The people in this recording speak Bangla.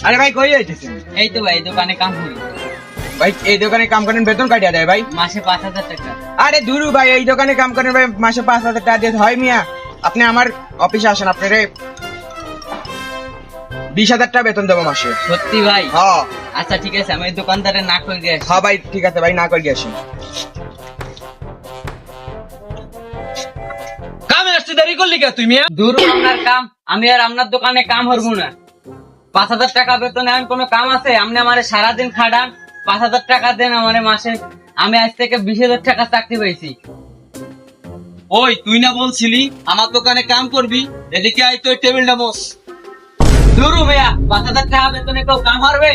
আরে ভাই কই যাইতেছেন? এই তো ভাই দোকানে কাম করি, ভাই এই দোকানে কাম করেন, বেতন কাটিয়া দেয় ভাই? মাসে 5,000 টাকা। আরে দুরু ভাই, এই দোকানে কাম করেন ভাই, মাসে 5,000 টাকা দিয়ে হয় মিয়া? আপনি আমার অফিসে আসেন, আপনারে 20,000 টাকা বেতন দেবো মাসে। সত্যি ভাই? হ্যাঁ আচ্ছা ঠিক আছে, আমি ওই দোকানদারে না করে দিয়ে আসি। হ্যাঁ ভাই ঠিক আছে ভাই, না করি আসেন। কামে আসতে দেরি করলি কে তুই মিয়া? দূর আপনার কাম, আমি আর আপনার দোকানে কাম হরবো না। 5,000 টাকা বেতনে এমন কোনো কাম আছে? আপনি আমারে সারাদিন খাটান, 5,000 টাকা দেন আমারে মাসে। আমি আজ থেকে 20,000 টাকা চাকরি পাইছি। ওই তুই না বলছিলি আমার দোকানে কাম করবি? এদিকে আই তো টেবিলটা মোস। দূর ভাইয়া, 5,000 টাকা বেতনে কেউ কাম হারবে?